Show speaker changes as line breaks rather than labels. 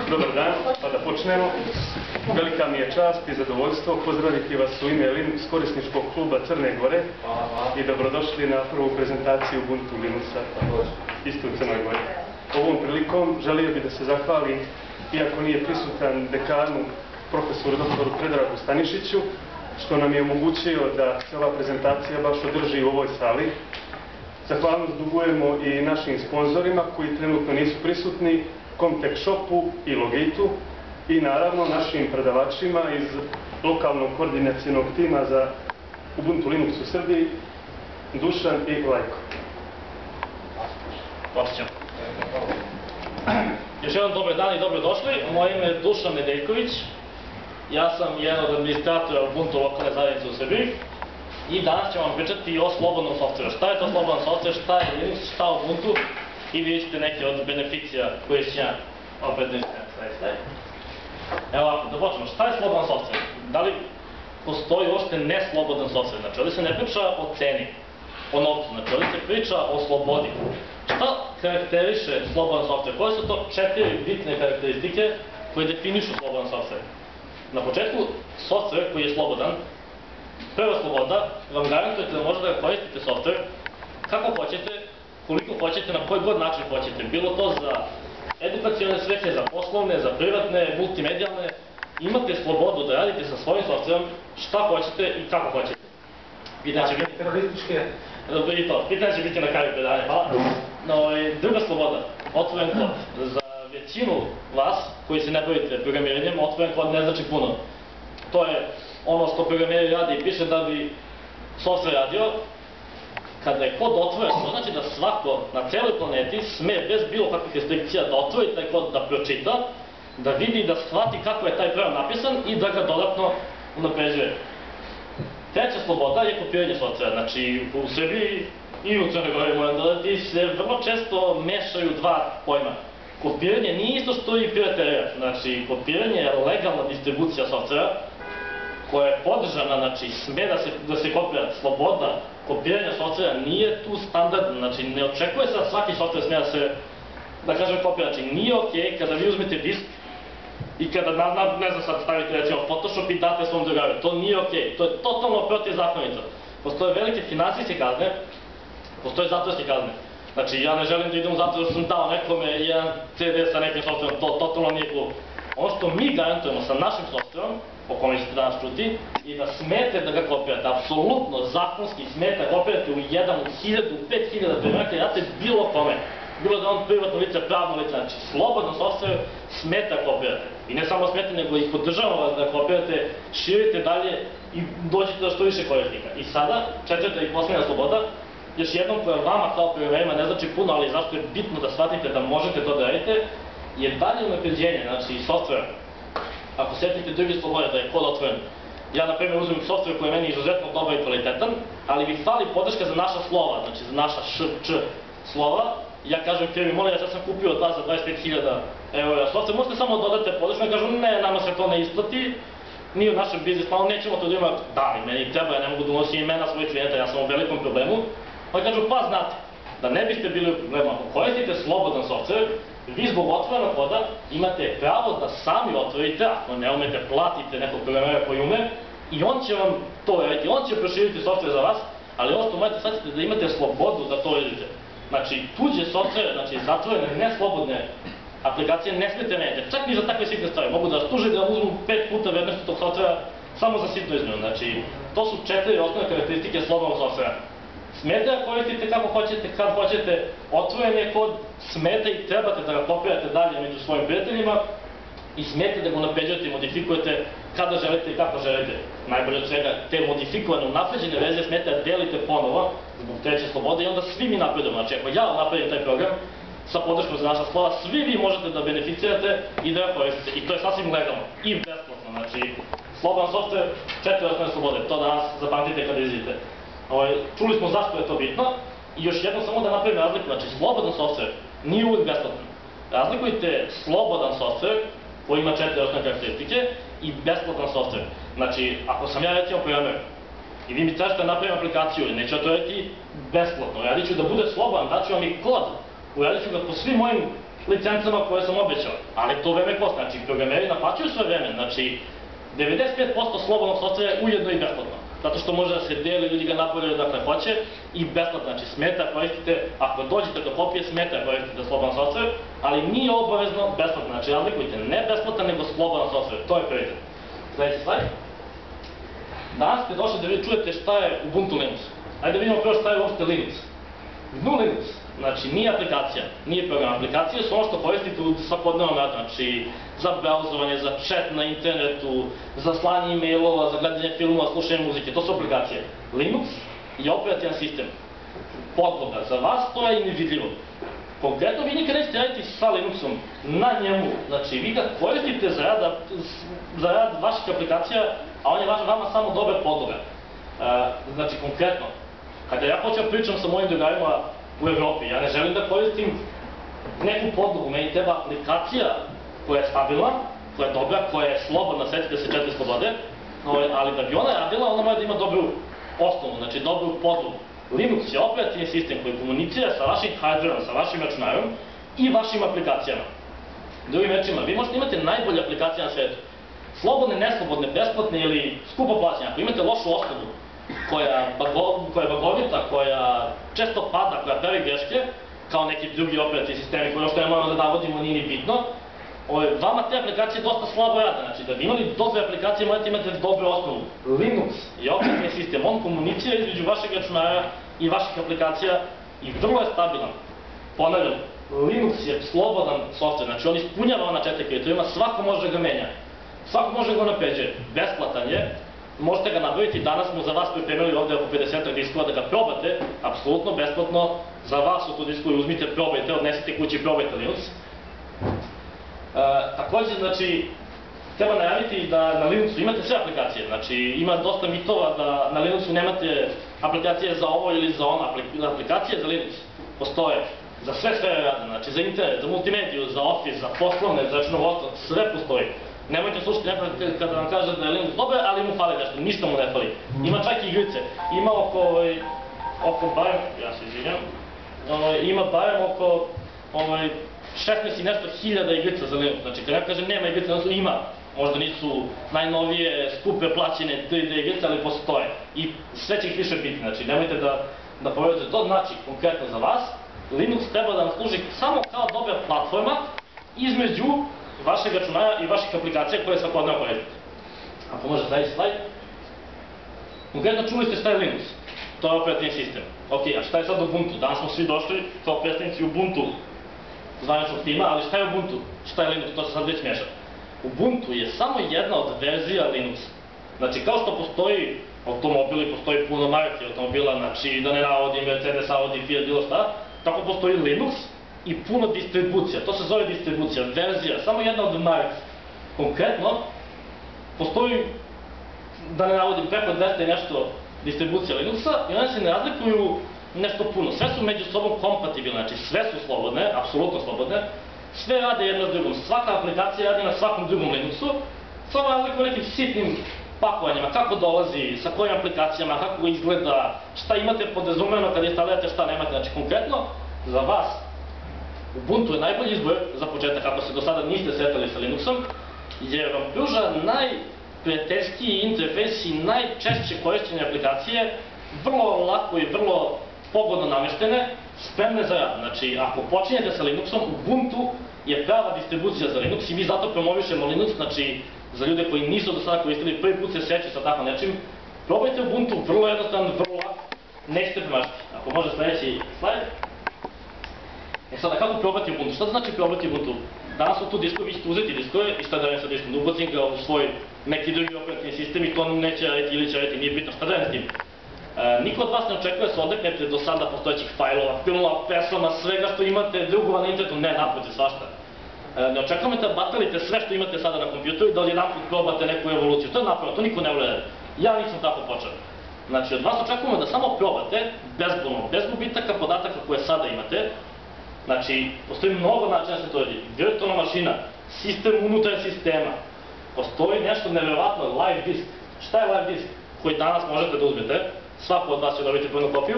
Dobar dan, pa da počnemo. Velika mi je čast i zadovoljstvo pozdraviti vas u ime Linux korisničkog kluba Crne Gore i dobrodošli na prvu prezentaciju Ubuntu Linuxa, isto u Crnoj Gori. Ovom prilikom želio bih da se zahvalim, iako nije prisutan, dekanu, profesoru doktoru Predragu Stanišiću, što nam je omogućio da se ova prezentacija baš održi u ovoj sali. Zahvalnost dugujemo i našim sponzorima koji trenutno nisu prisutni, Comtech Shopu i Logitu, i naravno našim predavačima iz lokalnog koordinacionog tima za Ubuntu Linux u Srbiji, Dušan i Lajko.
Počećemo. Još jedan dobar dan i dobrodošli. Moje ime je Dušan Nedeljković. Ja sam jedan od administratora Ubuntu lokalne zajednice u Srbiji i danas ću vam pričati o slobodnom softveru. Šta je to slobodan softver, šta je Linux, šta je Ubuntu i vidjet ćete neke od beneficija koje će ja opet ne staviti. Evo ovako, da počnemo. Šta je slobodan softver? Da li postoji uopšte neslobodan softver? Znači, ovdje se ne priča o ceni, o novcu, znači ovdje se priča o slobodi. Šta karakteriše slobodan softver? Koje su to 4 bitne karakteristike koje definišu slobodan softver? Na početku, softver koji je slobodan, prva sloboda, vam garantujete da možete da koristite softver kako hoćete, koliko hoćete, na koji god način hoćete. Bilo to za edukacione svrhe, za poslovne, za privatne, multimedijalne. Imate slobodu da radite sa svojim softverom šta hoćete i kako hoćete. Pitanje će biti na kraju predanja. Druga sloboda, otvoren kod. Za većinu vas koji se ne bavite programiranjem, otvoren kod ne znači puno. To je ono što programeri radi i piše da bi softver radio. Kada je kod otvoren, to znači da svako na celoj planeti sme bez bilo kakvih restrikcija da otvori taj kod, da pročita, da vidi, da shvati kako je taj program napisan i da ga dodatno unapređuje. Treća sloboda je kopiranje softvera. Znači, u Srbiji i u Crnoj Gori, moram dodati, se vrlo često mešaju dva pojma. Kopiranje nije isto što i piraterija. Znači, kopiranje je legalna distribucija softvera koja je podržana, znači sme da se kopira. Sloboda kopiranja softvera nije tu standardna, znači ne očekuje se da svaki softver sme da se, da kažem, kopira. Znači nije okej kada vi uzmete disk i kada, ne znam sad, stavite recimo Photoshop i date svom drugaru. To nije okej, to je totalno protivzakonito. Postoje velike finansijske kazne, postoje zatvorske kazne. Znači ja ne želim da idem u zatvor da sam dao nekome jedan CD sa nekim softverom, to totalno nije cool. Ono što mi garantujemo sa našim softverom, o kome ćete danas čuti, i da smete da ga kopirate, apsolutno zakonski smete da kopirate u 1, u 1000, u 5000 primjeraka i date bilo kome. Bilo da on privatno lice, pravno lice, znači slobodan softver smete da kopirate. I ne samo smete, nego i podržavamo vas da kopirate, širite dalje i dođete do što više korisnika. I sada, četvrta i posljednja sloboda, još jednom koja vama kao programerima ne znači puno, ali zašto je bitno da shvatite da možete to da radite, je dalje unapređenje, znači softver. Ako setite druge slobode da je kod otvoren, ja na primjer uzmem softver koji je meni izuzetno dobar i kvalitetan, ali mi fali podrška za naša slova, znači za naša š, slova. Ja kažem firmi, molim vas, ja sam kupio od vas za 25.000 € softver, možete samo dodate podršku, ja kažu ne, nama se to ne isplati, mi u našem biznis planu nećemo to da imamo, da li meni treba, ja ne mogu da unosim imena svojih klijenta, ja sam u velikom problemu, pa kažu pa znate, da ne biste bili u problemu, ako koristite slobodan softver, vi zbog otvorenog koda imate pravo da sami otvorite, ako ne umete, platite nekog programera koji ume i on će vam to raditi, on će proširiti softver za vas, ali ono što morate shvatiti da imate slobodu da to radite. Znači, tuđe softvere, znači zatvorene, neslobodne aplikacije ne smete menjati, čak ni za takve sitne stvari. Mogu da vas tuže da vam uzmu 5 puta vrednosti tog softvera samo za sitnu izmenu. Znači, to su 4 osnovne karakteristike slobodnog softvera. Smete da koristite kako hoćete, kad hoćete, otvoren je kod, smete i trebate da ga kopirate dalje među svojim prijateljima i smete da ga unapređujete i modifikujete kada želite i kako želite. Najbolje od svega, te modifikovane, unapređene verzije smete da delite ponovo zbog treće slobode i onda svi mi napredujemo. Znači, ako ja napredim taj program sa podrškom za naša slova, svi vi možete da beneficirate i da ga koristite. I to je sasvim legalno i besplatno. Znači, slobodan softver, 4 osnovne slobode. To danas zapamtite kada izidite. Čuli smo zašto je to bitno i još jednom samo da napravim razliku, znači slobodan softver nije uvijek besplatan. Razlikujte slobodan softver koji ima 4 osnovne karakteristike i besplatan softver. Znači, ako sam ja recimo programer i vi mi tražite da napravim aplikaciju, neću ja to raditi besplatno, radit ću da bude slobodan, daću vam i kod, uradit ću ga po svim mojim licencama koje sam obećao, ali to vreme košta, znači programeri naplaćuju svoje vreme, znači 95% slobodnog softvera je ujedno i besplatno, zato što može da se deli, ljudi ga napravljaju dakle hoće i besplatno, znači smeta koristite, ako dođete do kopije smeta koristite slobodan softver, ali nije obavezno besplatno, znači razlikujte ne besplatan nego slobodan softver, to je prioritet. Sljedeći slajd. Danas ste došli da vi čujete šta je Ubuntu Linux. Ajde da vidimo prvo šta je uopšte Linux. GNU Linux, znači nije aplikacija, nije program. Aplikacije su ono što koristite u svakodnevnom radu, znači za brauzovanje, za chat na internetu, za slanje e-mailova, za gledanje filmova, slušanje muzike, to su aplikacije. Linux je operativan sistem. Podloga, za vas to je nevidljivo. Konkretno vi nikad nećete raditi sa Linuxom na njemu, znači vi ga koristite za rad vaših aplikacija, a on je vama samo dobra podloga. Znači konkretno, kada ja počeo pričam sa mojim drugarima u Evropi, ja ne želim da koristim neku podlogu, meni treba aplikacija koja je stabilna, koja je dobra, koja je slobodna, setite se 4 slobode, ali da bi ona radila, ona mora da ima dobru osnovu, znači dobru podlogu. Linux je operativni sistem koji komunicira sa vašim hardverom, sa vašim računarom i vašim aplikacijama. Drugim rečima, vi možete imati najbolje aplikacije na svetu. Slobodne, neslobodne, besplatne ili skupo plaćene. Ako imate lošu osnovu koja je bagovita, koja često pada, koja pravi greške, kao neki drugi operativni sistemi koji što ne moramo da navodimo, nije ni bitno, vama te aplikacije dosta slabo rade. Znači, da bi imali dobre aplikacije, morate imati dobru osnovu. Linux je operativni sistem, on komunicira između vašeg računara i vaših aplikacija i vrlo je stabilan. Ponavljam, Linux je slobodan softver, znači on ispunjava ona 4 kriterijuma, svako može da ga menja. Svako može da ga napređe, besplatan je, možete ga nabaviti, danas smo za vas pripremili ovde oko 50 diskova da ga probate, apsolutno besplatno, za vas u tu diskovi uzmite, probajte, odnesite kući i probajte Linux. Takođe, znači, treba najaviti da na Linuxu imate sve aplikacije, znači ima dosta mitova da na Linuxu nemate aplikacije za ovo ili za ono, aplikacije za Linux postoje za sve sfere rada, znači za internet, za multimediju, za Office, za poslovne, za računovodstvo, sve postoji. Nemojte slušati nekada kada vam kaže da je Linux dobar, ali mu fali nešto, ništa mu ne fali. Ima čak i igrice, ima oko barem, ja se izvinjam, ima barem oko 16 i nešto hiljada igrica za Linux, znači kada ja kažem nema igrice, odnosno ima, možda nisu najnovije, skupe, plaćene 3D igrice, ali postoje i sve će ih više biti, znači nemojte da povedete to, znači konkretno za vas, Linux treba da vam služi samo kao dobra platforma između vašeg računara i vaših aplikacija koje svakodnevno koristite. Ako može sljedeći slajd. Konkretno čuli ste šta je Linux, to je operativni sistem. Ok, a šta je sad Ubuntu? Danas smo svi došli kao predstavnici Ubuntu zvaničnog tima, ali šta je Ubuntu? Šta je Linux? To se sad već meša. Ubuntu je samo jedna od verzija Linuxa. Znači, kao što postoji automobili, postoji puno marki automobila, znači da ne navodim Mercedes, Audi, Fiat, bilo šta, tako postoji Linux i puno distribucija. To se zove distribucija, verzija, samo jedna od marki. Konkretno, postoji, da ne navodim, preko 200 i nešto distribucija Linuxa i one se ne razlikuju nešto puno. Sve su među sobom kompatibilne, znači sve su slobodne, apsolutno slobodne, sve rade jedna s drugom, svaka aplikacija radi na svakom drugom Linuxu, samo razliku nekim sitnim pakovanjima, kako dolazi, sa kojim aplikacijama, kako izgleda, šta imate podrazumeno kad instalirate, šta nemate. Znači konkretno, za vas Ubuntu je najbolji izbor za početak, ako se do sada niste setali sa Linuxom, jer vam pruža najprijateljskiji interfejs i najčešće korišćene aplikacije, vrlo lako i vrlo pogodno nameštene, spremne za rad. Znači, ako počinjete sa Linuxom, Ubuntu je prava distribucija za Linux i mi zato promovišemo Linux, znači za ljude koji nisu do sada koristili, prvi put se sreću sa tako nečim, probajte Ubuntu, vrlo jednostavno, vrlo lako, nećete premašiti. Ako može sljedeći slajd. Sada, kako probati Ubuntu? Šta znači probati Ubuntu? Danas su tu diskovi, vi ćete uzeti diskove i šta da radim sa diskom, da ubacim ga u svoj neki drugi operativni sistem i to neće raditi ili će raditi, nije bitno, šta da radim s tim? Niko od vas ne očekuje da se odreknete do sada postojećih fajlova, filmova, pesama, svega što imate drugova na internetu, ne, naprotiv, svašta. Ne očekujete da batalite sve što imate sada na kompjuteru i da odjedanput probate neku evoluciju, to je napravno, to niko ne vole raditi. Ja nisam tako počeo. Znači, od vas očekujemo da samo probate, bezbolno, bez gubitaka podataka koje sada imate. Znači, postoji mnogo načina da se to radi. Virtualna mašina, sistem unutar sistema. Postoji nešto nevjerovatno, live disk. Šta je live disk? Koji danas možete da uzmete. Svako od vas će dobiti prvu kopiju.